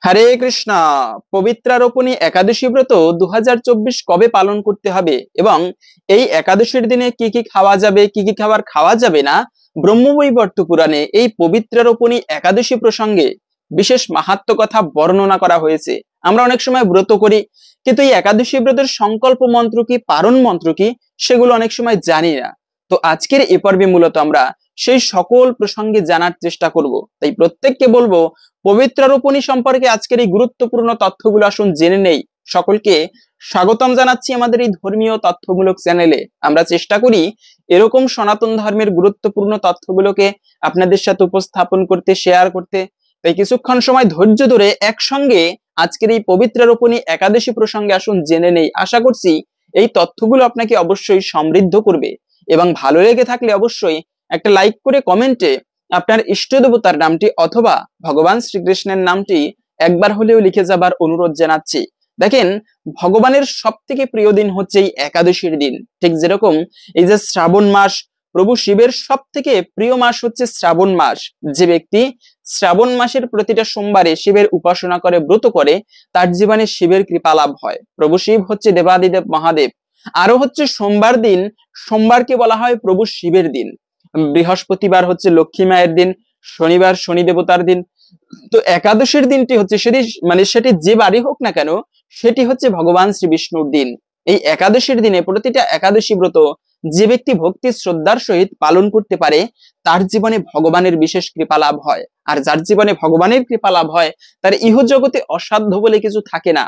হরে কৃষ্ণ। পবিত্রারোপণী একাদশী ব্রত 2024 কবে পালন করতে হবে এবং এই একাদশীর দিনে কি কি খাওয়া যাবে, কি কি খাবার খাওয়া যাবে না, ব্রহ্মবৈবর্ত পুরাণে এই পবিত্রারোপণী একাদশী প্রসঙ্গে বিশেষ মাহাত্ম্য কথা বর্ণনা করা হয়েছে। আমরা অনেক সময় ব্রত করি, কিন্তু এই একাদশী ব্রতের সংকল্প মন্ত্র কি, পারণ মন্ত্র কি, সেগুলো অনেক সময় জানি না। তো আজকের এ পর্বে মূলত আমরা সেই সকল প্রসঙ্গে জানার চেষ্টা করব। তাই প্রত্যেককে বলবো, পবিত্রারোপণী সম্পর্কে আজকের এই গুরুত্বপূর্ণ তথ্যগুলো আসুন জেনে নেই। সকলকে স্বাগতম জানাচ্ছি আমাদের এই ধর্মীয় তথ্যমূলক চ্যানেলে। আমরা চেষ্টা করি এরকম সনাতন ধর্মের গুরুত্বপূর্ণ তথ্যগুলোকে আপনাদের সাথে উপস্থাপন করতে, শেয়ার করতে। তাই কিছুক্ষণ সময় ধৈর্য ধরে একসঙ্গে আজকের এই পবিত্রারোপণী একাদশী প্রসঙ্গে আসুন জেনে নেই। আশা করছি এই তথ্যগুলো আপনাকে অবশ্যই সমৃদ্ধ করবে এবং ভালো লেগে থাকলে অবশ্যই একটা লাইক করে কমেন্টে আপনার ইষ্ট দেবতার নামটি অথবা ভগবান শ্রীকৃষ্ণের নামটি একবার হলেও লিখে যাবার অনুরোধ জানাচ্ছি। দেখেন, ভগবানের সব থেকে প্রিয় দিন হচ্ছে এই একাদশীর দিন। ঠিক যেরকম এই যে শ্রাবণ মাস, প্রভু শিবের সব থেকে প্রিয় মাস হচ্ছে শ্রাবণ মাস। যে ব্যক্তি শ্রাবণ মাসের প্রতিটা সোমবারে শিবের উপাসনা করে, ব্রত করে, তার জীবনে শিবের কৃপা লাভ হয়। প্রভু শিব হচ্ছে দেবাদিদেব মহাদেব। আরো হচ্ছে সোমবার দিন, সোমবারকে বলা হয় প্রভু শিবের দিন। বৃহস্পতিবার হচ্ছে লক্ষ্মী মায়ের দিন, শনিবার শনি দেবতার দিন। তো একাদশীর দিনটি হচ্ছে সেটি যে বারই হোক না কেন, সেটি হচ্ছে ভগবান শ্রী বিষ্ণুর দিন। এই একাদশীর দিনে প্রতিটা একাদশী ব্রত যে ব্যক্তি ভক্তি শ্রদ্ধার সহিত পালন করতে পারে, তার জীবনে ভগবানের বিশেষ কৃপা লাভ হয়। আর যার জীবনে ভগবানের কৃপা লাভ হয়, তার ইহজগতে অসাধ্য বলে কিছু থাকে না।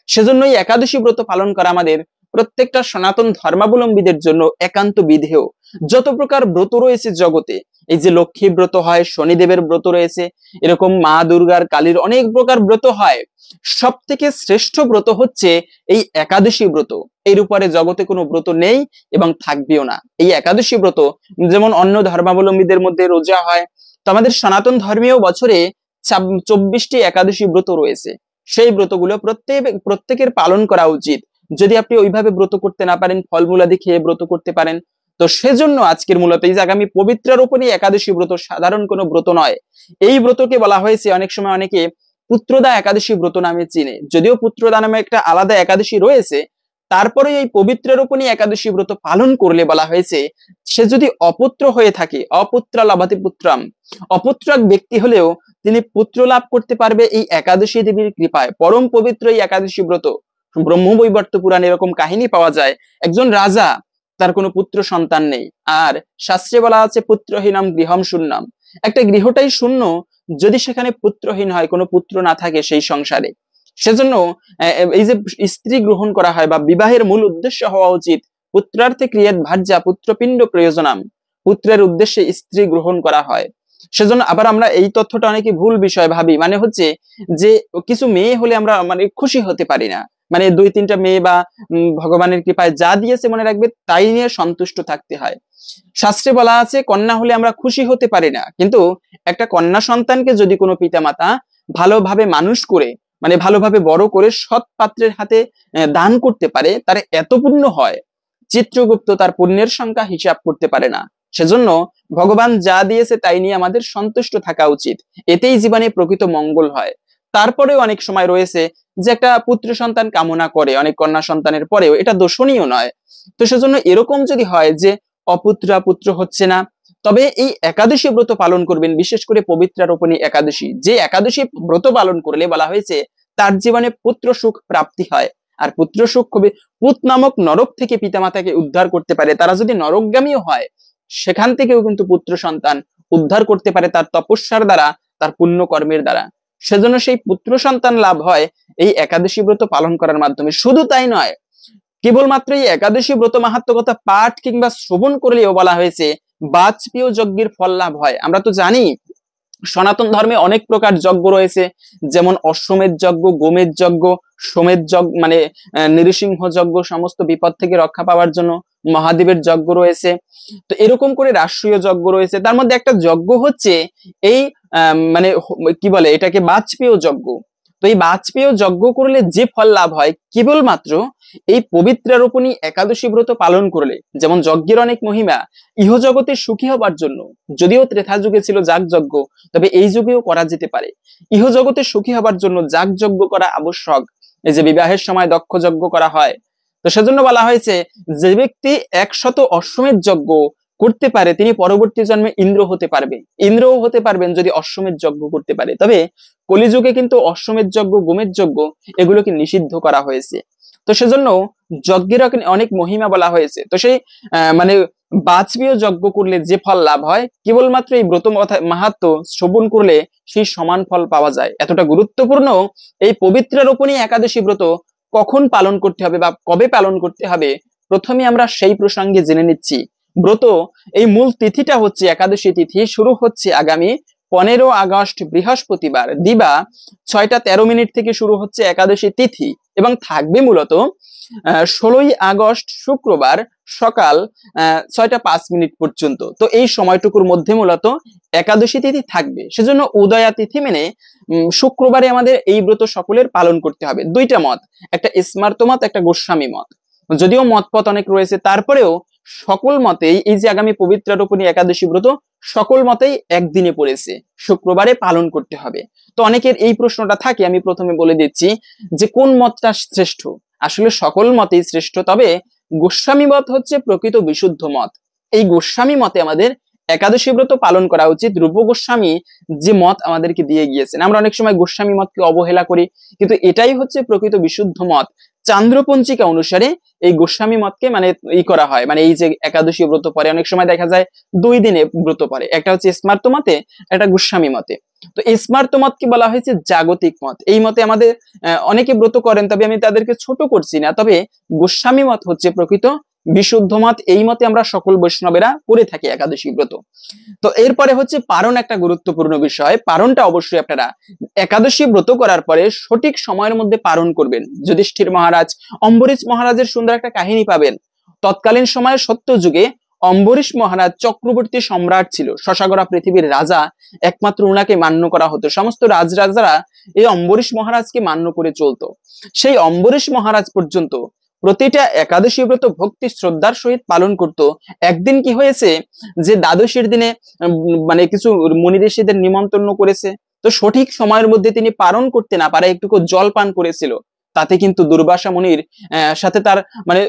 সেজন্যই একাদশী ব্রত পালন করা আমাদের প্রত্যেকটা সনাতন ধর্মাবলম্বীদের জন্য একান্ত বিধেয়। যত প্রকার ব্রত রয়েছে জগতে, এই যে লক্ষ্মী ব্রত হয়, শনিদেবের ব্রত রয়েছে, এরকম মা দুর্গার, কালীর অনেক প্রকার ব্রত হয়। সব থেকে শ্রেষ্ঠ ব্রত হচ্ছে এই একাদশী ব্রত। এর উপরে জগতে কোনো ব্রত নেই এবং থাকবেও না। এই একাদশী ব্রত যেমন অন্য ধর্মাবলম্বীদের মধ্যে রোজা হয়, তো আমাদের সনাতন ধর্মীয় বছরে 24টি একাদশী ব্রত রয়েছে। সেই ব্রতগুলো প্রত্যেকের পালন করা উচিত। যদি আপনি ওইভাবে ব্রত করতে না পারেন, ফলমূলাদি খেয়ে ব্রত করতে পারেন। তো সেজন্য আজকের মূলত এই যে আগামী পবিত্রারোপণী একাদশী ব্রত সাধারণ কোনো ব্রত নয়। এই ব্রতকে বলা হয়েছে, অনেক সময় অনেকে পুত্রদা একাদশী ব্রত নামে চিনে। যদিও পুত্রদা নামে একটা আলাদা একাদশী রয়েছে, তারপরে এই পবিত্রারোপণী একাদশী ব্রত পালন করলে বলা হয়েছে, সে যদি অপুত্র হয়ে থাকে, অপুত্রা লাভাতি পুত্রাম, অপুত্র এক ব্যক্তি হলেও তিনি পুত্র লাভ করতে পারবে এই একাদশী দেবীর কৃপায়। পরম পবিত্র এই একাদশী ব্রত। ব্রহ্মবৈবর্ত পুরাণে এরকম কাহিনী পাওয়া যায়, একজন রাজা, তার কোনো পুত্র সন্তান নেই। আর শাস্ত্রে বলা আছে পুত্রহীনম গৃহম শূন্যম, একটা গৃহটাই শূন্য যদি সেখানে পুত্রহীন হয়, কোনো পুত্র না থাকে সেই সংসারে। সেজন্য এই যে স্ত্রী গ্রহণ করা হয় বা বিবাহের মূল উদ্দেশ্য হওয়া উচিত পুত্রার্থে ক্রিয়াত ভার্যা পুত্রপিণ্ড প্রয়োজনাম, পুত্রের উদ্দেশ্যে স্ত্রী গ্রহণ করা হয়। সেজন্য আবার আমরা এই তথ্যটা অনেকে ভুল বিষয় ভাবি, মানে হচ্ছে যে কিছু মেয়ে হলে আমরা খুশি হতে পারি না, মানে 2-3টা মেয়ে বা ভগবানের কৃপায় যা দিয়েছে মনে রাখবে তাই নিয়ে সন্তুষ্ট থাকতে হয়। শাস্ত্রে বলা আছে কন্যা হলে আমরা খুশি হতে পারি না, কিন্তু একটা কন্যা সন্তানকে যদি কোনো পিতামাতা ভালোভাবে মানুষ করে, ভালোভাবে বড় করে সৎ পাত্রের হাতে দান করতে পারে, তার এত পুণ্য হয়, চিত্রগুপ্ত তার পুণ্যের সংখ্যা হিসাব করতে পারে না। সেজন্য ভগবান যা দিয়েছে তাই নিয়ে আমাদের সন্তুষ্ট থাকা উচিত, এতেই জীবনে প্রকৃত মঙ্গল হয়। তারপরেও অনেক সময় রয়েছে যে একটা পুত্র সন্তান কামনা করে অনেক কন্যা সন্তানের পরেও, এটা দোষণীয় নয়। তো সেজন্য এরকম যদি হয় যে অপুত্রা পুত্র হচ্ছে না, তবে এই একাদশী ব্রত পালন করবেন, বিশেষ করে পবিত্রারোপণী একাদশী। যে একাদশী ব্রত পালন করলে বলা হয়েছে তার জীবনে পুত্র সুখ প্রাপ্তি হয়। আর পুত্র সুখ কবি পুত নামক নরক থেকে পিতামাতাকে উদ্ধার করতে পারে। তারা যদি নরকগামীও হয়, সেখান থেকেও কিন্তু পুত্র সন্তান উদ্ধার করতে পারে তার তপস্যার দ্বারা, তার পুণ্য কর্মের দ্বারা। সেজন্য সেই পুত্র সন্তান লাভ হয় এই একাদশী ব্রত পালন করার মাধ্যমে। শুধু তাই নয়, কেবলমাত্র এই একাদশী ব্রত মাহাত্ম্য কথা পাঠ কিংবা শ্রবণ করলেও বলা হয়েছে বাজপেয় যজ্ঞের ফল লাভ হয়। আমরা তো জানি সনাতন ধর্মে অনেক প্রকার যজ্ঞ রয়েছে, যেমন অশ্বমেধ যজ্ঞ, গোমেধ যজ্ঞ, সোমেধ যজ্ঞ নৃসিংহ যজ্ঞ, সমস্ত বিপদ থেকে রক্ষা পাওয়ার জন্য মহাদেবের যজ্ঞ রয়েছে। তো এরকম করে রাষ্ট্রীয় যজ্ঞ রয়েছে। তার মধ্যে একটা যজ্ঞ হচ্ছে এই কি বলে এটাকে বাজপেয় যজ্ঞ। তো এই বাজপেয় যজ্ঞ করলে যে ফল লাভ হয় কেবলমাত্র এই পবিত্রারোপণী একাদশী ব্রত পালন করলে। যেমন যজ্ঞের অনেক মহিমা ইহজগতে সুখী হবার জন্য, যদিও ত্রেতা যুগে ছিল যাগযজ্ঞ, তবে এই যুগেও করা যেতে পারে। ইহজগতে সুখী হবার জন্য যাগযজ্ঞ করা আবশ্যক। এই যে বিবাহের সময় দক্ষ যজ্ঞ করা হয়, তো সেজন্য বলা হয়েছে যে ব্যক্তি 100 অশ্বমেধ যজ্ঞ করতে পারে তিনি পরবর্তী জন্মে ইন্দ্র হতে পারবে, ইন্দ্রও হতে পারবেন যদি অশ্বমেধ যজ্ঞ করতে পারে। তবে কলিযুগে কিন্তু অশ্বমেধ যজ্ঞ, গোমেধ যজ্ঞ এগুলোকে নিষিদ্ধ করা হয়েছে। তো সেজন্য যজ্ঞের অনেক মহিমা বলা হয়েছে। তো সেই মানে বাজপেয় যজ্ঞ করলে যে ফল লাভ হয় কেবলমাত্র এই ব্রত মাহাত্ম শ্রবণ করলে সেই সমান ফল পাওয়া যায়। এতটা গুরুত্বপূর্ণ এই পবিত্রারোপণী একাদশী ব্রত কখন পালন করতে হবে বা কবে পালন করতে হবে, প্রথমে আমরা সেই প্রসঙ্গে জেনে নিচ্ছি। ব্রত এই মূল তিথিটা হচ্ছে একাদশী তিথি, শুরু হচ্ছে আগামী 15 আগস্ট বৃহস্পতিবার দিবা 6টা 13 মিনিট থেকে শুরু হচ্ছে একাদশী তিথি এবং থাকবে মূলত 16ই আগস্ট শুক্রবার সকাল 6টা 5 মিনিট পর্যন্ত। তো এই সময়টুকুর মধ্যে মূলত একাদশী তিথি থাকবে। সেজন্য উদয়া তিথি মেনে শুক্রবারে আমাদের এই ব্রত সকলের পালন করতে হবে। দুইটা মত, একটা স্মার্ত মত, একটা গোস্বামী মত। যদিও মতপথ অনেক রয়েছে, তারপরেও সকল মতেই এই যে আগামী পবিত্রারোপণী একাদশী ব্রত সকল মতেই একদিনে পড়েছে, শুক্রবারে পালন করতে হবে। তো অনেকের এই প্রশ্নটা থাকে, আমি প্রথমে বলে দিচ্ছি যে কোন মতটা শ্রেষ্ঠ। আসলে সকল মতেই শ্রেষ্ঠ, তবে গোস্বামী মত হচ্ছে প্রকৃত বিশুদ্ধ মত। এই গোস্বামী মতে আমাদের একাদশী ব্রত পালন করা উচিত। রূপ গোস্বামী যে মত আমাদেরকে দিয়ে গিয়েছেন, আমরা অনেক সময় গোস্বামী মতকে অবহেলা করি, কিন্তু এটাই হচ্ছে প্রকৃত বিশুদ্ধ মত। চান্দ্রপঞ্জিকা অনুসারে এই গোস্বামী মতকে মানে করা হয়, মানে এই যে একাদশী ব্রত পরে অনেক সময় দেখা যায় 2 দিনে ব্রত পরে, একটা হচ্ছে স্মার্ত মতে, একটা গোস্বামী মতে। তো স্মার্ত মতকে বলা হয়েছে জাগতিক মত। এই মতে আমাদের অনেকে ব্রত করেন, তবে আমি তাদেরকে ছোট করছি না, তবে গোস্বামী মত হচ্ছে প্রকৃত বিশুদ্ধ মত। এই মতে আমরা সকল বৈষ্ণবেরা করে থাকি একাদশী ব্রত। তো এরপরে হচ্ছে পারণ, একটা গুরুত্বপূর্ণ বিষয়। পারণটা অবশ্যই আপনারা একাদশী ব্রত করার পরে সঠিক সময়ের মধ্যে পারণ করবেন। যুধিষ্ঠির মহারাজ, অম্বরীশ মহারাজের সুন্দর একটা কাহিনী পাবেন। তৎকালীন সময়ে সত্য যুগে অম্বরীশ মহারাজ চক্রবর্তী সম্রাট ছিল, শশাগরা পৃথিবীর রাজা, একমাত্র উনাকে মান্য করা হতো। সমস্ত রাজরাজারা এই অম্বরীশ মহারাজকে মান্য করে চলতো। সেই অম্বরীশ মহারাজ পর্যন্ত প্রতিটা একাদশী ব্রত ভক্তি শ্রদ্ধার সহিত পালন করত। একদিন কি হয়েছে যে দ্বাদশীর দিনে মানে কিছু মুনি ঋষিদের নিমন্ত্রণ করেছে, তো সঠিক সময়ের মধ্যে তিনি পালন করতে না পারে একটুকু জল পান করেছিল। তাতে কিন্তু দুর্বাসা মুনির সাথে তার মানে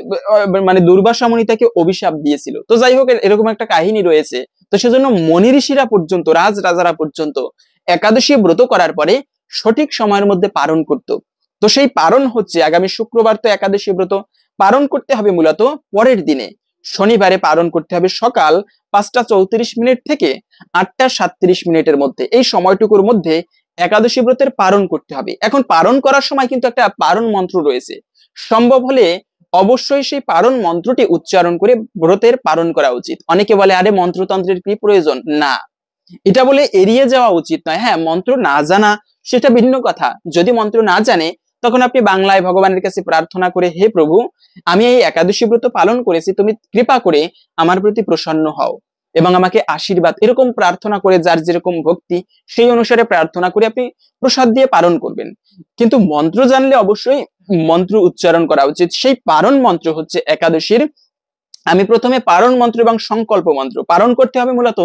মানে দুর্বাসা মুনি তাকে অভিশাপ দিয়েছিল। তো যাই হোক, এরকম একটা কাহিনী রয়েছে। তো সেজন্য মনি ঋষিরা পর্যন্ত, রাজারা পর্যন্ত একাদশী ব্রত করার পরে সঠিক সময়ের মধ্যে পালন করত। তো সেই পালন হচ্ছে আগামী শুক্রবার, তো একাদশী ব্রত পালন করতে হবে মূলত পরের দিনে শনিবারে পালন করতে হবে সকাল 5টা 34 মিনিট থেকে 8টা 37 মিনিটের মধ্যে। এই সময়টুকুর মধ্যে একাদশী ব্রতের পালন করতে হবে। এখন পালন করার সময় কিন্তু একটা পালন মন্ত্র রয়েছে, সম্ভব হলে অবশ্যই সেই পালন মন্ত্রটি উচ্চারণ করে ব্রতের পালন করা উচিত। অনেকে বলে আরে মন্ত্রতন্ত্রের কি প্রয়োজন, না, এটা বলে এড়িয়ে যাওয়া উচিত নয়। হ্যাঁ, মন্ত্র না জানা সেটা ভিন্ন কথা। যদি মন্ত্র না জানে তখন আপনি বাংলায় ভগবানের কাছে প্রার্থনা করে, হে প্রভু, আমি এই একাদশী ব্রত পালন করেছি, তুমি কৃপা করে আমার প্রতি প্রসন্ন হও এবং আমাকে আশীর্বাদ, এরকম প্রার্থনা করে যার যেরকম ভক্তি সেই অনুসারে প্রার্থনা করে আপনি প্রসাদ দিয়ে পালন করবেন। কিন্তু মন্ত্র জানলে অবশ্যই মন্ত্র উচ্চারণ করা উচিত। সেই পালন মন্ত্র হচ্ছে একাদশীর, আমি প্রথমে পালন মন্ত্র এবং সংকল্প মন্ত্র পালন করতে হবে মূলত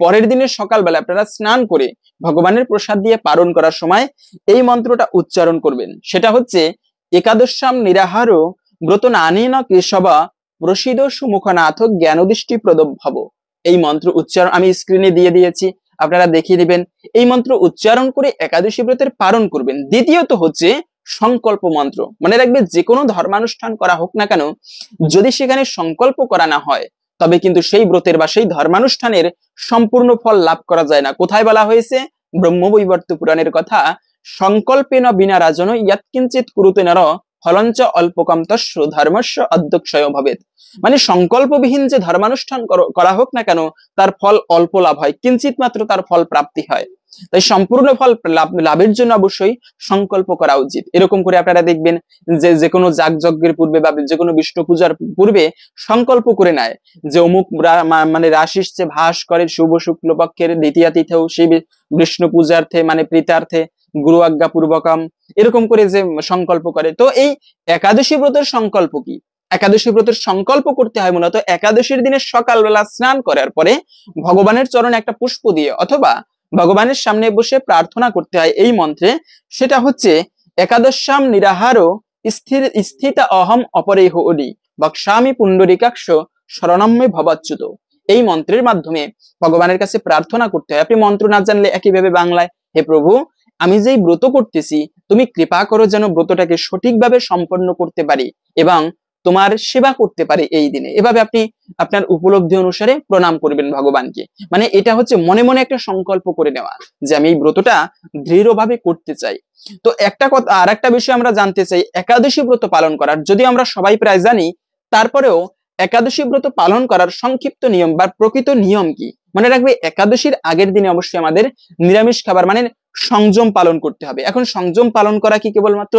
পরের দিনের সকালবেলা আপনারা স্নান করে ভগবানের প্রসাদ দিয়ে পালন করার সময় এই মন্ত্রটা উচ্চারণ করবেন। সেটা হচ্ছে একাদশাম নিরাহার ব্রত নানেন কেশবা প্রসিদ সুমুখনাথ জ্ঞানদৃষ্টি প্রদভব। এই মন্ত্র উচ্চারণ আমি স্ক্রিনে দিয়ে দিয়েছি, আপনারা দেখিয়ে দিবেন। এই মন্ত্র উচ্চারণ করে একাদশী ব্রতের পালন করবেন। দ্বিতীয়ত হচ্ছে সংকল্প মন্ত্র। মনে রাখবে, যে কোনো ধর্মানুষ্ঠান করা হোক না কেন, যদি সেখানে সংকল্প করা না হয় তবে কিন্তু সেই ব্রতের বা সেই ধর্মানুষ্ঠানের সম্পূর্ণ ফল লাভ করা যায় না। কোথায় বলা হয়েছে? ব্রহ্মবৈবর্ত পুরাণের কথা, সংকল্পেন বিনা রাজন ইয়াৎকিঞ্চিৎ কুরুতে নর ফলঞ্চ অল্পকম তস্য ধর্মস্য অধ্যক্ষয় ভবেৎ। মানে সংকল্পবিহীন যে ধর্মানুষ্ঠান করা হোক না কেন তার ফল অল্প লাভ হয়, কিঞ্চিত মাত্র তার ফল প্রাপ্তি হয়। তাই সম্পূর্ণ ফল লাভের জন্য অবশ্যই সংকল্প করা উচিত। এরকম করে আপনারা দেখবেন যে কোনো যাগযজ্ঞের পূর্বে বা যে কোনো বিষ্ণু পূজার পূর্বে সংকল্প করে নেয় যে অমুক মানে রাশি ভাস করে শুভ শুক্লপক্ষের দ্বিতীয়া তিথেও সেই বিষ্ণু পূজার্থে মানে প্রীতার্থে গুরু আজ্ঞা পূর্বকম, এরকম করে যে সংকল্প করে। তো এই একাদশী ব্রতের সংকল্প কি? একাদশী ব্রতের সংকল্প করতে হয় মূলত একাদশীর দিনে সকালবেলা স্নান করার পরে ভগবানের চরণে একটা পুষ্প দিয়ে অথবা ভগবানের সামনে বসে প্রার্থনা করতে হয় এই মন্ত্রে। সেটা হচ্ছে একাদশ্যাম নিরাহারো স্থির স্থিতা অহম অপরেহ অডি বক্সামি পুণ্ডরিকাক্ষ শরণম্যে ভবাচ্যুত। এই মন্ত্রের মাধ্যমে ভগবানের কাছে প্রার্থনা করতে হয়। আপনি মন্ত্র না জানলে একইভাবে বাংলায়, হে প্রভু, আমি যেই ব্রত করতেছি তুমি কৃপা করো যেন ব্রতটাকে সঠিকভাবে সম্পন্ন করতে পারি এবং তোমার সেবা করতে পারে এই দিনে। এভাবে আপনি আপনার উপলব্ধি অনুসারে প্রণাম করবেন ভগবানকে। মানে এটা হচ্ছে মনে মনে একটা সংকল্প করে নেওয়া যে আমি এই ব্রতটা দৃঢ়ভাবে করতে চাই। তো একটা কথা, আর একটা বিষয় আমরা জানতে চাই, একাদশী ব্রত পালন করার, যদি আমরা সবাই প্রায় জানি, তারপরেও একাদশী ব্রত পালন করার সংক্ষিপ্ত নিয়ম বা প্রকৃত নিয়ম কি? মনে রাখবে, একাদশীর আগের দিনে অবশ্যই আমাদের নিরামিষ খাবার মানে সংযম পালন করতে হবে। এখন সংযম পালন করা কি কেবলমাত্র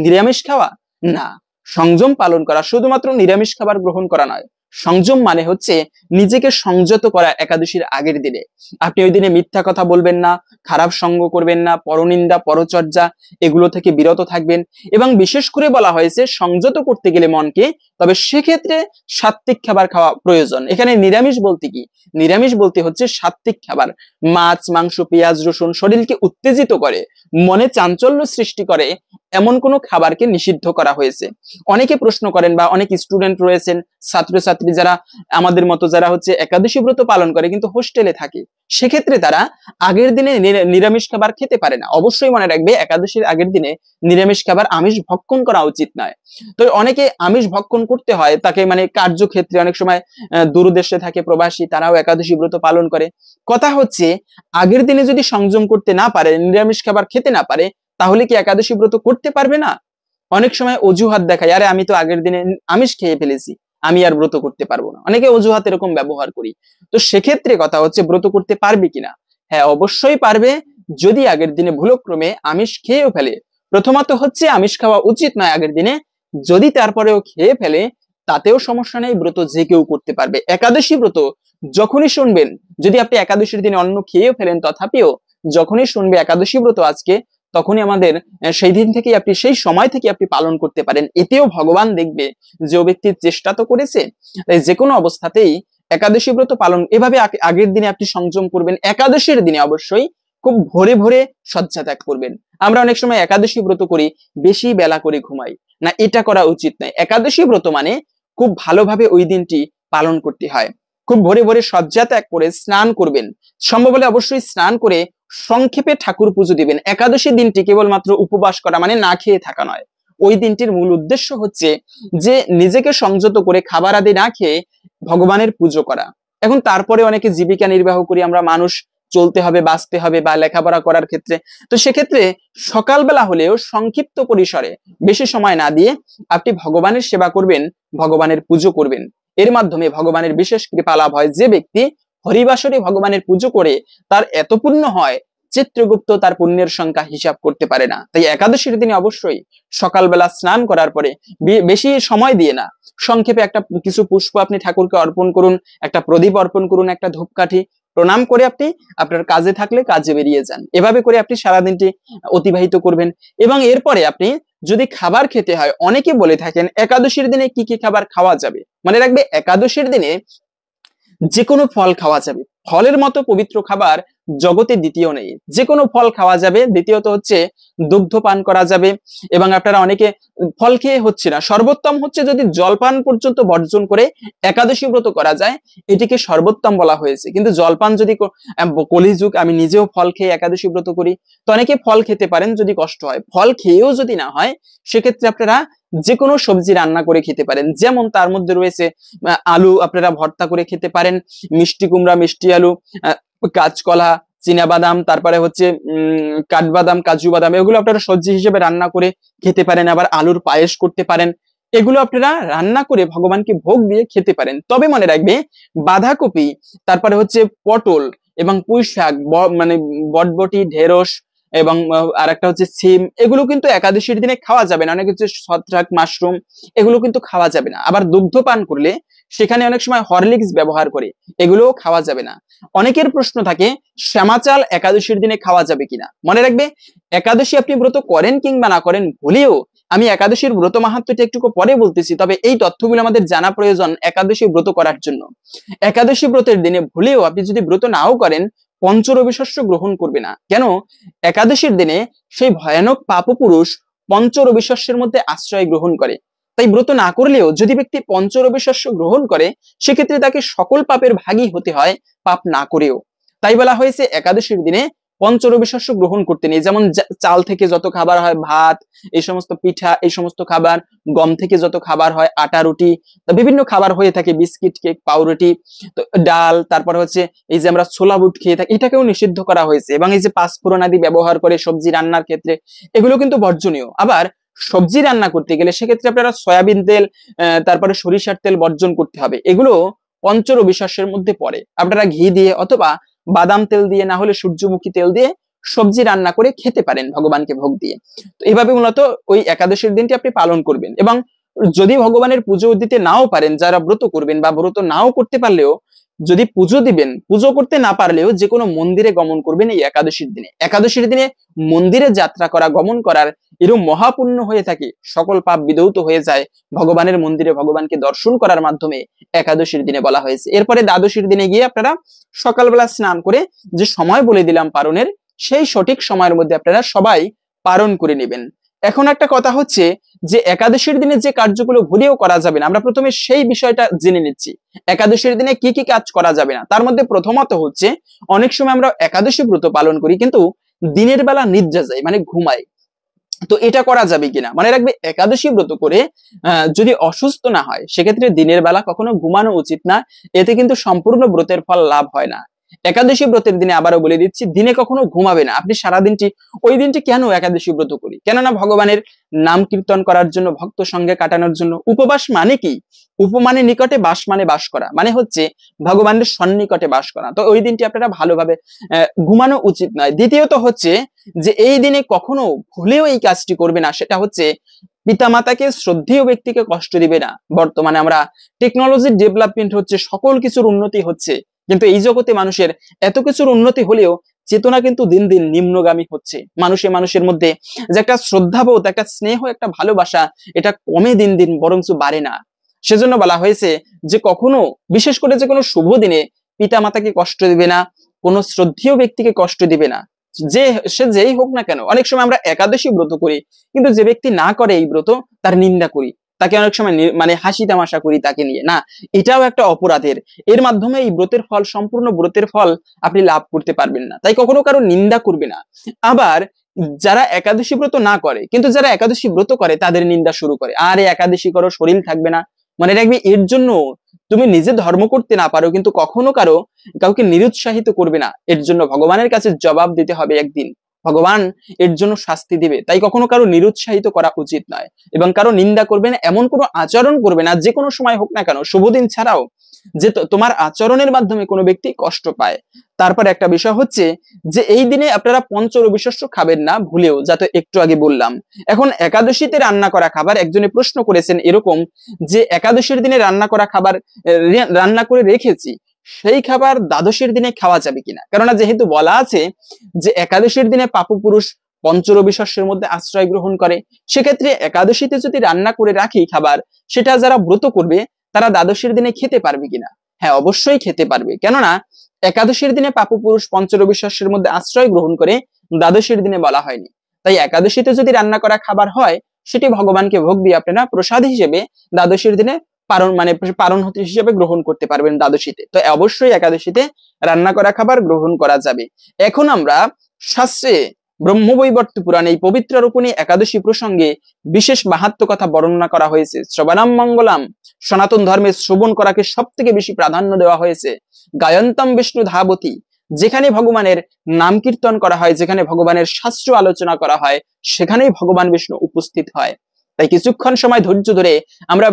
নিরামিষ খাওয়া? না, সংযম পালন করা শুধুমাত্র নিরামিষ খাবার গ্রহণ করা নয়। সংযম মানে হচ্ছে নিজেকে সংযত করা। একাদশীর আগের দিনে আপনি ওই দিনে মিথ্যা কথা বলবেন না, খারাপ সঙ্গ করবেন না, পরনিন্দা পরচর্যা এগুলো থেকে বিরত থাকবেন। এবং বিশেষ করে বলা হয়েছে সংযত করতে গেলে মনকে, তবে সেক্ষেত্রে সাত্ত্বিক খাবার খাওয়া প্রয়োজন। এখানে নিরামিষ বলতে কি? নিরামিষ বলতে হচ্ছে সাত্ত্বিক খাবার। মাছ মাংস পেঁয়াজ রসুন শরীরকে উত্তেজিত করে, মনে চাঞ্চল্য সৃষ্টি করে এমন কোনো খাবারকে নিষিদ্ধ করা হয়েছে। অনেকে প্রশ্ন করেন বা অনেক স্টুডেন্ট রয়েছেন, ছাত্রছাত্রী যারা আমাদের মতো যারা হচ্ছে একাদশী ব্রত পালন করে কিন্তু হোস্টেলে থাকে, সেক্ষেত্রে তারা আগের দিনে নিরামিষ খাবার খেতে পারে না। অবশ্যই মনে রাখবে, একাদশীর আগের দিনে নিরামিষ খাবার আমিষ ভক্ষণ করা উচিত নয়। তো অনেকে আমিষ ভক্ষণ করতে হয় তাকে, মানে কার্যক্ষেত্রে অনেক সময় দূরদেশে থাকে প্রবাসী, তারাও একাদশী ব্রত পালন করে। কথা হচ্ছে আগের দিনে যদি সংযম করতে না পারে, নিরামিষ খাবার খেতে না পারে, তাহলে কি একাদশী ব্রত করতে পারবে না? অনেক সময় অজুহাত দেখায়, আরে আমি তো আগের দিনে আমিষ খেয়ে ফেলেছি, আমি আর ব্রত করতে পারবো না। অনেকে অজুহাত এরকম ব্যবহার করি। তো সেক্ষেত্রে কথা হচ্ছে ব্রত করতে পারবে কিনা? হ্যাঁ, অবশ্যই পারবে, যদি আগের দিনে ভুলক্রমে আমিষ খেয়েও ফেলে। প্রথমত হচ্ছে আমিষ খাওয়া উচিত নয় আগের দিনে, যদি তারপরেও খেয়ে ফেলে তাতেও সমস্যা নেই, ব্রত যে কেউ করতে পারবে। একাদশী ব্রত যখনই শুনবেন, যদি আপনি একাদশীর দিনে অন্ন খেয়েও ফেলেন তথাপিও যখনই শুনবে একাদশী ব্রত আজকে, তখনই আমাদের সেই দিন থেকে আপনি, সেই সময় থেকে আপনি পালন করতে পারেন। এতেও ভগবান দেখবে যে ও ব্যক্তির চেষ্টা তো করেছে। তাই যে কোনো অবস্থাতেই একাদশী ব্রত পালন, এভাবে আগের দিনে আপনি সংযম করবেন। একাদশীর দিনে অবশ্যই খুব ভোরে ভোরে শয্যা ত্যাগ করবেন। আমরা অনেক সময় একাদশী ব্রত করি বেশি বেলা করে ঘুমাই, না, এটা করা উচিত নয়। একাদশী ব্রত মানে খুব ভালোভাবে ওই দিনটি পালন করতে হয়। খুব ভোরে ভোরে শয্যা ত্যাগ করে স্নান করবেন, সম্ভব হলে অবশ্যই স্নান করে সংক্ষেপে ঠাকুর পুজো দিবেন। একাদশী দিনটি কেবলমাত্র উপবাস করা মানে না খেয়ে থাকা নয়। ওই দিনটির মূল উদ্দেশ্য হচ্ছে যে নিজেকে সংযত করে খাবার আদি না খেয়ে ভগবানের পুজো করা। এখন তারপরে অনেকে জীবিকা নির্বাহ করি আমরা, মানুষ চলতে হবে, বাঁচতে হবে বা লেখাপড়া করার ক্ষেত্রে, তো সেক্ষেত্রে সকালবেলা হলেও সংক্ষিপ্ত পরিসরে বেশি সময় না দিয়ে আপনি ভগবানের সেবা করবেন, ভগবানের পুজো করবেন। এর মাধ্যমে ভগবানের বিশেষ কৃপা লাভ হয়। যে ব্যক্তি হরিবাসরে ভগবানের পুজো করে তার এত পুণ্য হয়, চিত্রগুপ্ত তার পুণ্যের সংখ্যা হিসাব করতে পারে না। তাই একাদশীর দিনে অবশ্যই সকালবেলা স্নান করার পরে বেশি সময় দিয়ে না, সংক্ষেপে একটা কিছু পুষ্প আপনি ঠাকুরকে অর্পণ করুন, একটা প্রদীপ অর্পণ করুন, একটা ধূপকাঠি প্রণাম করে আপনি আপনার কাজে থাকলে কাজে বেরিয়ে যান। এভাবে করে আপনি সারাদিনটি অতিবাহিত করবেন। এবং এরপরে আপনি যদি খাবার খেতে হয়, অনেকে বলে থাকেন একাদশীর দিনে কি কি খাবার খাওয়া যাবে। মনে রাখবে, একাদশীর দিনে যে কোনো ফল খাওয়া যাবে। ফলের মতো পবিত্র খাবার জগতে দ্বিতীয় নেই। যে কোনো ফল খাওয়া যাবে। দ্বিতীয়ত হচ্ছে দুগ্ধ পান করা যাবে। এবং আপনারা অনেকে ফল খেয়ে হচ্ছে না, সর্বোত্তম হচ্ছে যদি জলপান পর্যন্ত বর্জন করে একাদশী ব্রত করা যায়, এটিকে সর্বোত্তম বলা হয়েছে। কিন্তু জলপান যদি, কলিযুগ, আমি নিজেও ফল খেয়ে একাদশী ব্রত করি, তো অনেকে ফল খেতে পারেন যদি কষ্ট হয়। ফল খেয়েও যদি না হয়, সেক্ষেত্রে আপনারা যে কোনো সবজি রান্না করে খেতে পারেন। যেমন তার মধ্যে রয়েছে আলু আপনারা ভর্তা করে খেতে পারেন, মিষ্টি কুমড়া, মিষ্টি আলু, কাঁচকলা, চীনাবাদাম, তারপরে হচ্ছে কাঠবাদাম, কাজু বাদাম, এগুলো আপনারা সবজি হিসেবে রান্না করে খেতে পারেন। আবার আলুর পায়েস করতে পারেন। এগুলো আপনারা রান্না করে ভগবানকে ভোগ দিয়ে খেতে পারেন। তবে মনে রাখবে, বাঁধাকপি, তারপরে হচ্ছে পটল এবং পুঁই শাক, মানে বটবটি, ঢেঁড়স, এবং আর একটা হচ্ছে সিম, এগুলো কিন্তু একাদশীর দিনে খাওয়া যাবে না। অনেক হচ্ছে ছত্রাক, মাশরুম, এগুলো কিন্তু খাওয়া যাবে না। আবার দুগ্ধ পান করলে সেখানে অনেক সময় হরলিক্স ব্যবহার করে, এগুলোও খাওয়া যাবে না। অনেকের প্রশ্ন থাকে শ্যামা চাল একাদশীর দিনে খাওয়া যাবে কিনা। মনে রাখবে, একাদশী আপনি ব্রত করেন কিংবা না করেন, ভুলেও, আমি একাদশীর ব্রত মাহাত্ম্যটা একটু পরে বলতেছি, তবে এই তথ্যগুলো আমাদের জানা প্রয়োজন একাদশী ব্রত করার জন্য। একাদশী ব্রতের দিনে ভুলেও আপনি যদি ব্রত নাও করেন, পঞ্চরবি শস্য গ্রহণ করবে না। কেন? একাদশীর দিনে সেই ভয়ানক পাপপুরুষ পঞ্চরবি শস্যের মধ্যে আশ্রয় গ্রহণ করে। তাই ব্রত না করলেও যদি ব্যক্তি পঞ্চরবি শস্য গ্রহণ করে, সেক্ষেত্রে তাকে সকল পাপের ভাগী হতে হয়, পাপ না করেও। তাই বলা হয়েছে একাদশীর দিনে পঞ্চরবি শস্য গ্রহণ করতে নেই। যেমন চাল থেকে যত খাবার হয়, ভাত, এই সমস্ত পিঠা, এই সমস্ত খাবার, গম থেকে যত খাবার হয়, আটা, রুটি, বিভিন্ন খাবার হয়ে থাকে, বিস্কিট, কেক, পাউরুটি, তো ডাল, তারপর হচ্ছে এই যে আমরা ছোলা বুট খেয়ে থাকি, এটাকেও নিষিদ্ধ করা হয়েছে। এবং এই যে পাঁচফোড়ন আদি ব্যবহার করে সবজি রান্নার ক্ষেত্রে, এগুলো কিন্তু বর্জনীয়। আবার সবজি রান্না করতে গেলে সেক্ষেত্রে আপনারা সয়াবিন তেল, তারপরে সরিষার তেল বর্জন করতে হবে। এগুলো পঞ্চরবি শস্যের মধ্যে পড়ে। আপনারা ঘি দিয়ে অথবা বাদাম তেল দিয়ে, না হলে সূর্যমুখী তেল দিয়ে সবজি রান্না করে খেতে পারেন ভগবানকে ভোগ দিয়ে। তো এইভাবে মূলত ওই একাদশীর দিনটি আপনি পালন করবেন। এবং যদি ভগবানের পুজো দিতে নাও পারেন, যারা ব্রত করবেন বা ব্রত নাও করতে পারলেও, যদি পুজো দিবেন, পুজো করতে না পারলেও যে কোনো মন্দিরে গমন করবেন এই একাদশীর দিনে। একাদশীর দিনে মন্দিরে যাত্রা করা, গমন করার এরকম মহাপুণ্য হয়ে থাকে, সকল পাপ বিধৌত হয়ে যায় ভগবানের মন্দিরে ভগবানকে দর্শন করার মাধ্যমে, একাদশীর দিনে বলা হয়েছে। এরপরে দ্বাদশীর দিনে গিয়ে আপনারা সকালবেলা স্নান করে যে সময় বলে দিলাম পারণের, সেই সঠিক সময়ের মধ্যে আপনারা সবাই পালন করে নেবেন। এখন একটা কথা হচ্ছে যে একাদশীর দিনে যে কার্যগুলো ভুলেও করা যাবে না, আমরা প্রথমে সেই বিষয়টা জেনে নিচ্ছি। একাদশীর দিনে কি কি কাজ করা যাবে না, তার মধ্যে প্রথমত হচ্ছে, অনেক সময় আমরা একাদশী ব্রত পালন করি কিন্তু দিনের বেলা নিদ্রা যাই, মানে ঘুমাই। তো এটা করা যাবে কিনা, মনে রাখবে একাদশী ব্রত করে যদি অসুস্থ না হয়, সেক্ষেত্রে দিনের বেলা কখনো ঘুমানো উচিত না। এতে কিন্তু সম্পূর্ণ ব্রতের ফল লাভ হয় না। একাদশী ব্রতের দিনে আবারও বলে দিচ্ছি, দিনে কখনো ঘুমাবে না। আপনি সারা দিনটি, ওই দিনটি কেন একাদশী ব্রত করি, কেননা ভগবানের নাম কীর্তন করার জন্য, ভক্ত সঙ্গে কাটানোর জন্য। উপবাস মানে কি? উপমানে নিকটে, বাস মানে বাস করা, মানে হচ্ছে ভগবানের সন্নিকটে বাস করা। তো ওই দিনটি আপনারা ভালোভাবে ঘুমানো উচিত নয়। দ্বিতীয়ত হচ্ছে যে এই দিনে কখনো ভুলেও এই কাজটি করবে না, সেটা হচ্ছে পিতামাতাকে, শ্রদ্ধেয় ব্যক্তিকে কষ্ট দিবে না। বর্তমানে আমরা টেকনোলজির ডেভেলপমেন্ট হচ্ছে, সকল কিছুর উন্নতি হচ্ছে, কিন্তু এই জগতে মানুষের এত কিছুর উন্নতি হলেও চেতনা কিন্তু দিন দিন নিম্নগামী হচ্ছে। মানুষের মধ্যে যে একটা শ্রদ্ধাবোধ, একটা স্নেহ, একটা ভালোবাসা, এটা কমে দিন দিন, বরঞ্চ বাড়ে না। সেজন্য বলা হয়েছে যে কখনো, বিশেষ করে যে কোনো শুভ দিনে পিতা মাতাকে কষ্ট দিবে না, কোনো শ্রদ্ধেয় ব্যক্তিকে কষ্ট দিবে না, যে সে যেই হোক না কেন। অনেক সময় আমরা একাদশী ব্রত করি, কিন্তু যে ব্যক্তি না করে এই ব্রত, তার নিন্দা করি, তাকে অনেক সময় মানে হাসি তামাশা করি তাকে নিয়ে, না, এটাও একটা অপরাধের। এর মাধ্যমে এই ব্রতের ফল, সম্পূর্ণ ব্রতের ফল আপনি লাভ করতে পারবেন না। তাই কখনো কারো নিন্দা করবে না। আবার যারা একাদশী ব্রত না করে, কিন্তু যারা একাদশী ব্রত করে, তাদের নিন্দা শুরু করে, আরে একাদশী করো, শরীর থাকবে না। মনে রাখবি, এর জন্য তুমি নিজে ধর্ম করতে না পারো, কিন্তু কখনো কাউকে নিরুৎসাহিত করবে না। এর জন্য ভগবানের কাছে জবাব দিতে হবে একদিন, ভগবান এর জন্য শাস্তি দিবে। তাই কখনো কারো নিরুৎসাহিত করা উচিত নয়, এবং কারো নিন্দা করবে না, এমন কোনো আচরণ করবে না, যে কোনো সময় হোক না কেন, শুভ দিন ছাড়াও, যে তোমার আচরণের মাধ্যমে কোনো ব্যক্তি কষ্ট পায়। তারপর একটা বিষয় হচ্ছে যে এই দিনে আপনারা পঞ্চরবি শস্য খাবেন না ভুলেও, যাতে একটু আগে বললাম। এখন একাদশীতে রান্না করা খাবার, একজনে প্রশ্ন করেছেন এরকম যে একাদশীর দিনে রান্না করা খাবার রান্না করে রেখেছি, সেই খাবার দ্বাদশীর দিনে খাওয়া যাবে কিনা। কেননা যেহেতু বলা আছে যে একাদশীর দিনে পাপপুরুষ পঞ্চরবি শস্যের মধ্যে আশ্রয় গ্রহণ করে, সেক্ষেত্রে একাদশীতে যদি রান্না করে রাখি খাবার, সেটা যারা ব্রত করবে তারা দ্বাদশীর দিনে খেতে পারবে কিনা। হ্যাঁ, অবশ্যই খেতে পারবে। কেননা একাদশীর দিনে পাপপুরুষ পঞ্চরবি শস্যের মধ্যে আশ্রয় গ্রহণ করে, দ্বাদশীর দিনে বলা হয়নি। তাই একাদশীতে যদি রান্না করা খাবার হয়, সেটি ভগবানকে ভোগ দিয়ে আপনারা প্রসাদ হিসেবে দ্বাদশীর দিনে পারণ হিসেবে গ্রহণ করতে পারবেন দ্বাদশীতে। তো অবশ্যই একাদশীতে রান্না করা খাবার গ্রহণ করা যাবে। এখন আমরা শাস্ত্রে ব্রহ্মবৈবর্ত পুরাণে এই পবিত্র রূপিণী একাদশী প্রসঙ্গে বিশেষ মাহাত্ম্য কথা বর্ণনা করা হয়েছে। শ্রবণাম মঙ্গলাম, সনাতন ধর্মে শ্রবণ করাকে সব থেকে বেশি প্রাধান্য দেওয়া হয়েছে। গায়ন্তম বিষ্ণু ধাবতী, যেখানে ভগবানের নাম কীর্তন করা হয়, যেখানে ভগবানের শাস্ত্র আলোচনা করা হয়, সেখানেই ভগবান বিষ্ণু উপস্থিত হয়। তাই কিছুক্ষণ সময় ধৈর্য ধরে আমরা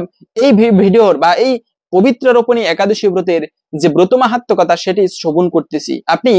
এই ভিডিওর বা এই পবিত্র রূপিণী একাদশী ব্রতের যে ব্রত মাহাত্ম্য কথা, সেটি শ্রবণ করতেছি। আপনি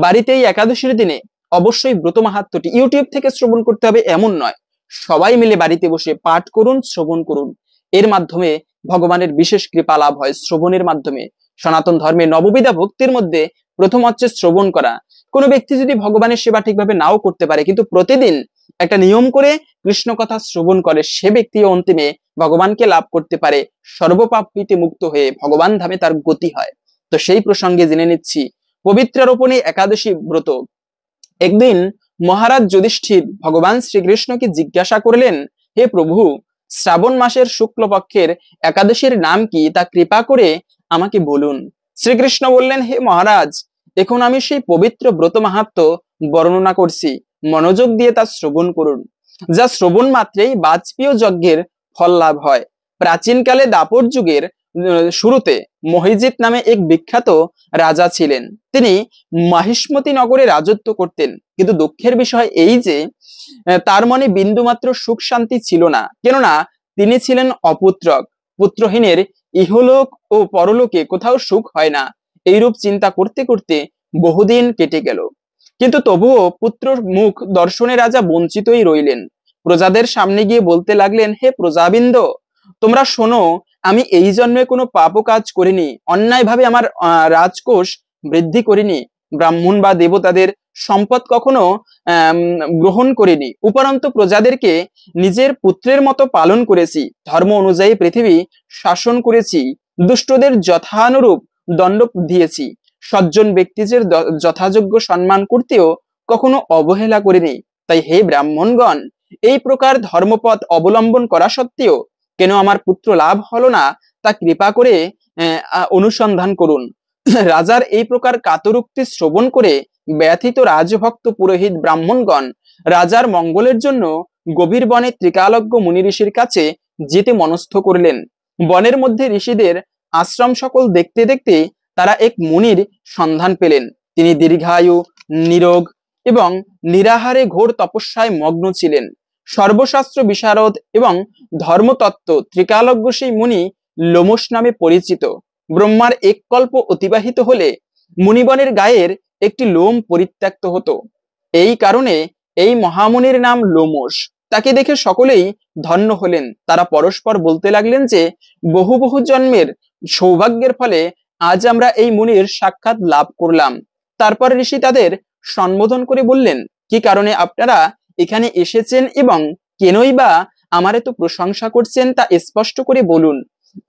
বাড়িতে এই একাদশীর দিনে অবশ্যই ব্রত মাহাত্ম্যটি ইউটিউব থেকে শ্রবণ করতে হবে এমন নয়, সবাই মিলে বাড়িতে বসে পাঠ করুন, শ্রবণ করুন। এর মাধ্যমে ভগবানের বিশেষ কৃপা লাভ হয় শ্রবণের মাধ্যমে। সনাতন ধর্মে নববিধা ভক্তির মধ্যে প্রথম হচ্ছে শ্রবণ করা। কোনো ব্যক্তি যদি ভগবানের সেবা ঠিকভাবে নাও করতে পারে, কিন্তু প্রতিদিন একটা নিয়ম করে কৃষ্ণ কথা শ্রবণ করে, সে ব্যক্তি অন্তিমে ভগবানকে লাভ করতে পারে, সর্বপাপ হইতে মুক্ত হয়ে ভগবান ধামে তার গতি হয়। তো সেই প্রসঙ্গে জেনে নিচ্ছি পবিত্র রোপণী একাদশী ব্রত। একদিন মহারাজ যুধিষ্ঠির ভগবান শ্রীকৃষ্ণকে জিজ্ঞাসা করলেন, হে প্রভু, শ্রাবণ মাসের শুক্লপক্ষের একাদশীর নাম কি, তা কৃপা করে আমাকে বলুন। শ্রীকৃষ্ণ বললেন, হে মহারাজ, এখন আমি সেই পবিত্র ব্রত মাহাত্ম্য বর্ণনা করছি, মনোযোগ দিয়ে তা শ্রবণ করুন। যা শ্রবণ মাত্রেই বাজপেয় যজ্ঞের ফল লাভ হয়। প্রাচীনকালে দাপর যুগের শুরুতে মহিজিৎ নামে এক বিখ্যাত রাজা ছিলেন। তিনি মাহিষ্মতি নগরে রাজত্ব করতেন, কিন্তু দুঃখের বিষয় এই যে তার মনে বিন্দুমাত্র সুখ শান্তি ছিল না, কেননা তিনি ছিলেন অপুত্রক। পুত্রহীনের ইহলোক ও পরলোকে কোথাও সুখ হয় না, এইরূপ চিন্তা করতে করতে বহুদিন কেটে গেল। কিন্তু তবুও পুত্র মুখ দর্শনে রাজা বঞ্চিতই রইলেন। প্রজাদের সামনে গিয়ে বলতে লাগলেন, হে প্রজাবৃন্দ, তোমরা শোনো, আমি এই জন্মে কোনো পাপও কাজ করিনি, অন্যায়ভাবে আমার রাজকোষ বৃদ্ধি করিনি, ব্রাহ্মণ বা দেবতাদের সম্পদ কখনো গ্রহণ করিনি, উপরন্তু প্রজাদেরকে নিজের পুত্রের মতো পালন করেছি, ধর্ম অনুযায়ী পৃথিবী শাসন করেছি, দুষ্টদের যথানুরূপ দণ্ড দিয়েছি, সজ্জন ব্যক্তিদের যথাযোগ্য সম্মান করতেও কখনো অবহেলা করিনি। তাই হে ব্রাহ্মণগণ, এই প্রকার ধর্মপথ অবলম্বন করা সত্ত্বেও কেন আমার পুত্র লাভ হলো না, তা কৃপা করে অনুসন্ধান করুন। রাজার এই প্রকার কাতরোক্তি শ্রবণ করে ব্যথিত রাজভক্ত পুরোহিত ব্রাহ্মণগণ রাজার মঙ্গলের জন্য গভীর বনে ত্রিকালজ্ঞ মুনি ঋষির কাছে যেতে মনস্থ করলেন। বনের মধ্যে ঋষিদের আশ্রম সকল দেখতে দেখতে তারা এক মুনির সন্ধান পেলেন। তিনি দীর্ঘায়ু, নিরোগ এবং নিরাহারে ঘোর তপস্যায় মগ্ন ছিলেন। সর্বশাস্ত্র বিশারদ এবং ধর্মতত্ত্ব ত্রিকালজ্ঞ সেই মুনি লোমশ নামে পরিচিত। ব্রহ্মার এক কল্প অতিবাহিত হলে মুনিবনের গায়ের একটি লোম পরিত্যক্ত হতো। এই কারণে এই মহামুনির নাম লোমশ। তাকে দেখে সকলেই ধন্য হলেন। তারা পরস্পর বলতে লাগলেন যে বহু বহু জন্মের সৌভাগ্যের ফলে আজ আমরা এই মুনির সাক্ষাৎ লাভ করলাম। তারপর ঋষি তাদের সম্বোধন করে বললেন, কি কারণে আপনারা এখানে এসেছেন এবং কেনই বা আমার এত প্রশংসা করছেন, তা স্পষ্ট করে বলুন।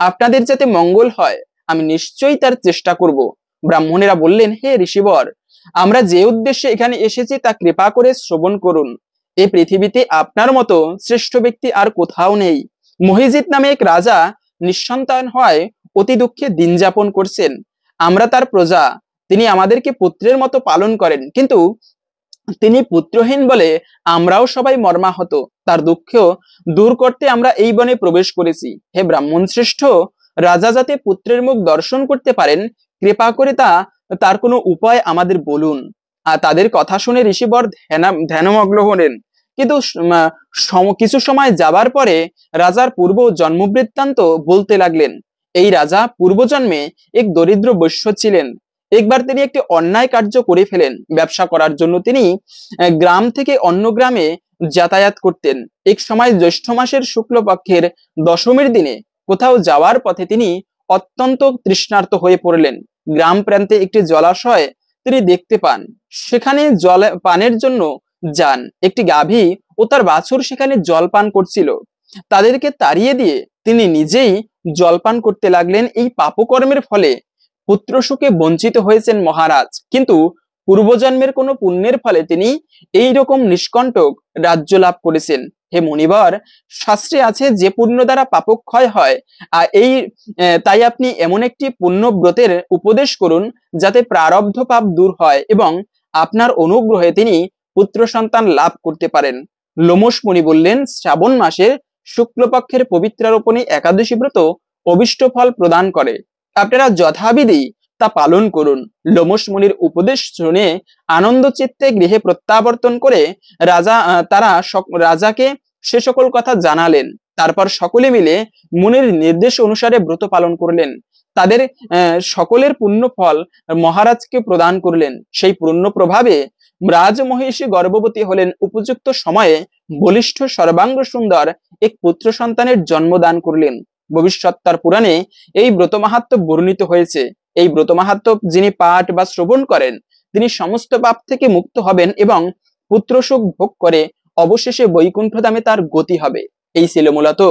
আপনাদের যাতে মঙ্গল হয় আমি নিশ্চয়ই তার চেষ্টা করব। ব্রাহ্মণেরা বললেন, হে ঋষিবর, আমরা যে উদ্দেশ্যে এখানে এসেছি তা কৃপা করে শ্রবণ করুন। এই পৃথিবীতে আপনার মতো শ্রেষ্ঠ ব্যক্তি আর কোথাও নেই। মহিজিৎ নামে এক রাজা নিঃসন্তান হয় অতি দুঃখে দিন যাপন করছেন। আমরা তার প্রজা, তিনি আমাদেরকে পুত্রের মতো পালন করেন, কিন্তু তিনি পুত্রহীন বলে আমরাও সবাই মর্মাহত। তার দুঃখ দূর করতে আমরা এই বনে প্রবেশ করেছি। হে ব্রাহ্মণ শ্রেষ্ঠ, রাজা যাতে পুত্রের মুখ দর্শন করতে পারেন, কৃপা করে তার কোনো উপায় আমাদের বলুন। আর তাদের কথা শুনে ঋষিবর ধ্যানমগ্ন হলেন। কিন্তু কিছু সময় যাবার পরে রাজার পূর্ব জন্মবৃত্তান্ত বলতে লাগলেন। এই রাজা পূর্বজন্মে এক দরিদ্র বৈশ্য ছিলেন। একবার তিনি একটি অন্যায় কার্য করে ফেলেন। ব্যবসা করার জন্য তিনি গ্রাম থেকে অন্য গ্রামে যাতায়াত করতেন। এক সময় জ্যৈষ্ঠ মাসের শুক্লপক্ষের দশমীর দিনে কোথাও যাওয়ার পথে তিনি অত্যন্ত তৃষ্ণার্ত হয়ে পড়লেন। গ্রাম প্রান্তে একটি জলাশয় তিনি দেখতে পান। সেখানে জল পানের জন্য যান। একটি গাভী ও তার বাছুর সেখানে জল পান করছিল। তাদেরকে তাড়িয়ে দিয়ে তিনি নিজেই জলপান করতে লাগলেন। এই পাপকর্মের ফলে পুত্র সুখে বঞ্চিত হয়েছেন মহারাজ, কিন্তু পূর্বজন্মের কোনো পুণ্যের ফলে তিনি এই রকম নিষ্কণ্টক রাজ্য লাভ করেছেন। হে মুনিবর, শাস্ত্রে আছে যে পুণ্য দ্বারা পাপক্ষয় হয়, আর তাই আপনি এমন একটি পুণ্যব্রতের উপদেশ করুন যাতে প্রারব্ধ পাপ দূর হয় এবং আপনার অনুগ্রহে তিনি পুত্র সন্তান লাভ করতে পারেন। লোমশ মুনি বললেন, শ্রাবণ মাসের শুক্লপক্ষের পবিত্রারোপণী একাদশী ব্রত অভিষ্ট ফল প্রদান করে, আপনারা যথাবিধি তা পালন করুন। লোমশ মুনির উপদেশ শুনে আনন্দ চিত্তে গৃহে প্রত্যাবর্তন করে রাজাকে সে সকল কথা জানালেন। তারপর সকলে মিলে মুনির নির্দেশ অনুসারে ব্রত পালন করলেন। তাদের সকলের পুণ্য ফল মহারাজকে প্রদান করলেন। সেই পুণ্য প্রভাবে রাজমহিষী গর্ভবতী হলেন, উপযুক্ত সময়ে বলিষ্ঠ সর্বাঙ্গ সুন্দর এক পুত্র সন্তানের জন্মদান করলেন। ভবিষ্যৎতার পুরাণে এই ব্রত মাহাত্ম্য বর্ণিত হয়েছে। এই ব্রত মাহাত্ম্য যিনি পাঠ বা শ্রবণ করেন তিনি সমস্ত পাপ থেকে মুক্ত হবেন এবং পুত্র সুখ ভোগ করে অবশেষে বৈকুণ্ঠ ধামে তার গতি হবে। এই ছিল মূলত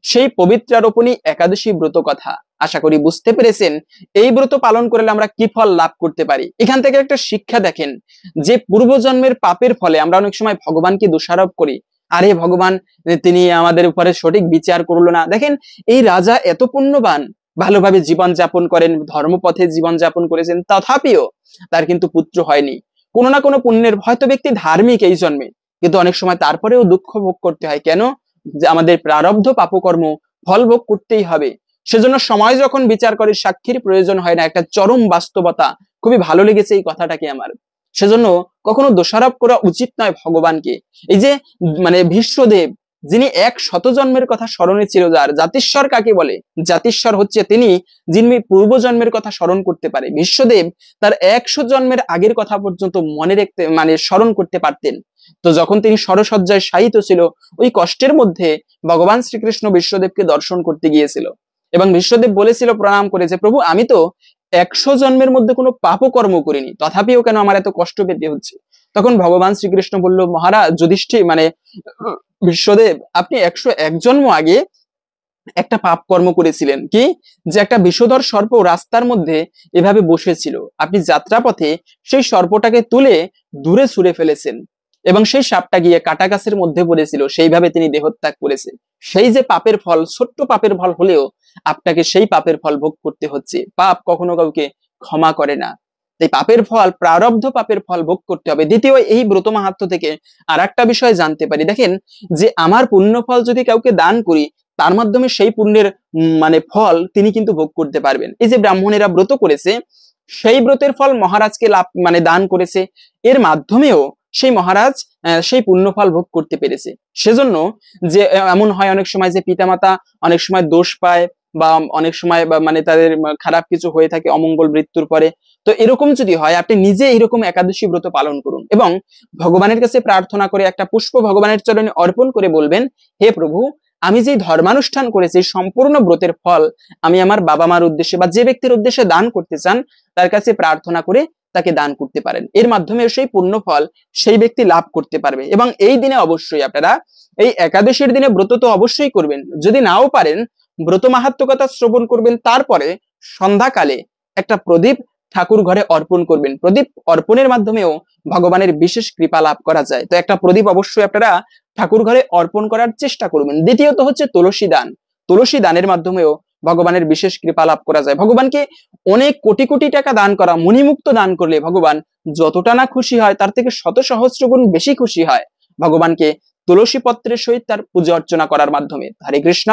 সেই পবিত্রারোপণী একাদশী ব্রত কথা। আশা করি বুঝতে পেরেছেন এই ব্রত পালন করলে আমরা কি ফল লাভ করতে পারি। এখান থেকে একটা শিক্ষা দেখেন যে পূর্বজন্মের পাপের ফলে আমরা অনেক সময় ভগবানকে দোষারোপ করি, আরে ভগবান তিনি আমাদের উপরে সঠিক বিচার করলো না। দেখেন এই রাজা এত পুণ্যবান, ভালোভাবে জীবন যাপন করেন, ধর্মপথে জীবন যাপন করেছেন, তথাপিও তার কিন্তু পুত্র হয়নি। কোনো না কোনো পুণ্যের, হয়তো ব্যক্তি ধার্মিক এই জন্মে, কিন্তু অনেক সময় তারপরেও দুঃখ ভোগ করতে হয়। কেন? যে আমাদের প্রারব্ধ পাপকর্ম ফল ভোগ করতেই হবে। সেজন্য সময় যখন বিচার করে সাক্ষীর প্রয়োজন হয় না, একটা চরম বাস্তবতা। খুবই ভালো লেগেছে এই কথাটাকে আমার। সেজন্য কখনো দোষারোপ করা উচিত নয় ভগবানকে। এই যে মানে ভীষ্মদেব, যিনি 100 জন্মের কথা স্মরণে ছিল, যার জাতিস্বর কাকে বলে? জাতিস্বর হচ্ছে তিনি যিনি পূর্বজন্মের কথা স্মরণ করতে পারে। ভীষ্মদেব তার 100 জন্মের আগের কথা পর্যন্ত মনে রাখতে স্মরণ করতে পারতেন। তো যখন তিনি সরসজ্জায় শায়িত ছিল, ওই কষ্টের মধ্যে ভগবান শ্রীকৃষ্ণ বিশ্বদেবকে দর্শন করতে গিয়েছিল এবং বিশ্বদেব বলেছিল প্রণাম করে যে প্রভু আমি তো 100 জন্মের মধ্যে কোনো পাপকর্ম করিনি, তথাপিও কেন আমার এত কষ্ট পেতে হচ্ছে? তখন ভগবান শ্রীকৃষ্ণ বলল, মহারাজ যুধিষ্ঠির বিশ্বদেব, আপনি 101 জন্ম আগে একটা পাপ কর্ম করেছিলেন। কি? যে একটা বিষধর সর্প রাস্তার মধ্যে এভাবে বসেছিল, আপনি যাত্রাপথে সেই সর্পটাকে তুলে দূরে ছুঁড়ে ফেলেছেন এবং সেই সাপটা গিয়ে কাটা গাছের মধ্যে পড়েছিল, সেইভাবে তিনি দেহত্যাগ করেছে। সেই যে পাপের ফল, ছোট্ট পাপের ফল হলেও আপনাকে সেই পাপের ফল ভোগ করতে হচ্ছে। পাপ কখনো কাউকে ক্ষমা করে না, তাই পাপের ফল, প্রারব্ধ পাপের ফল ভোগ করতে হবে। দ্বিতীয়, এই ব্রত মাহাত্ম্য থেকে আর একটা বিষয় জানতে পারি। দেখেন যে আমার পুণ্য ফল যদি কাউকে দান করি, তার মাধ্যমে সেই পুণ্যের ফল তিনি কিন্তু ভোগ করতে পারবেন। এই যে ব্রাহ্মণেরা ব্রত করেছে, সেই ব্রতের ফল মহারাজকে লাভ দান করেছে, এর মাধ্যমেও সেই মহারাজ সেই পুণ্য ফল ভোগ করতে পেরেছে। সেজন্য যে এমন হয় অনেক সময় যে পিতামাতা অনেক সময় দোষ পায় বা অনেক সময় তাদের খারাপ কিছু হয়ে থাকে অমঙ্গল মৃত্যুর পরে। তো এরকম যদি হয়, আপনি নিজে এরকম একাদশী ব্রত পালন করুন এবং ভগবানের কাছে প্রার্থনা করে একটা পুষ্প ভগবানের চরণে অর্পণ করে বলবেন, হে প্রভু, আমি যে ধর্মানুষ্ঠান করেছি সম্পূর্ণ ব্রতের ফল আমি আমার বাবা মার উদ্দেশ্যে বা যে ব্যক্তির উদ্দেশ্যে দান করতে চান তার কাছে প্রার্থনা করে তাকে দান করতে পারেন। এর মাধ্যমে সেই পুণ্য ফল সেই ব্যক্তি লাভ করতে পারবে। এবং এই দিনে অবশ্যই আপনারা এই একাদশীর দিনে ব্রত তো অবশ্যই করবেন, যদি নাও পারেন ব্রত মাহাত্ম্য কথা শ্রবণ করবেন, তারপরে সন্ধ্যাকালে একটা প্রদীপ ঠাকুর ঘরে অর্পণ করবেন। প্রদীপ অর্পণের মাধ্যমেও ভগবানের বিশেষ কৃপা লাভ করা যায়। তো একটা প্রদীপ অবশ্যই আপনারা ঠাকুর ঘরে অর্পণ করার চেষ্টা করবেন। দ্বিতীয়ত হচ্ছে তুলসী দান। তুলসী দানের মাধ্যমেও ভগবানের বিশেষ কৃপা লাভ করা যায়। ভগবানকে অনেক কোটি কোটি টাকা দান করা, মণিমুক্ত দান করলে ভগবান যতটা না খুশি হয় তার থেকে শত সহস্র গুণ বেশি খুশি হয় ভগবানকে তুলসী পত্রের সহিত তার পূজা অর্চনা করার মাধ্যমে। হরে কৃষ্ণ।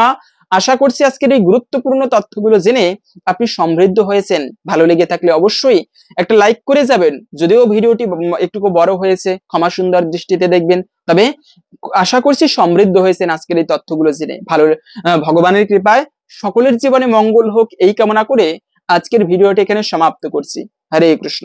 আশা করছি আজকের এই গুরুত্বপূর্ণ তথ্যগুলো জেনে আপনি সমৃদ্ধ হয়েছেন। ভালো লেগে থাকলে অবশ্যই একটা লাইক করে যাবেন। যদিও ভিডিওটি একটু বড় হয়েছে, ক্ষমা সুন্দর দৃষ্টিতে দেখবেন, তবে আশা করছি সমৃদ্ধ হয়েছেন আজকের এই তথ্যগুলো জেনে। ভগবানের কৃপায় সকলের জীবনে মঙ্গল হোক এই কামনা করে আজকের ভিডিওটি এখানে সমাপ্ত করছি। হরে কৃষ্ণ।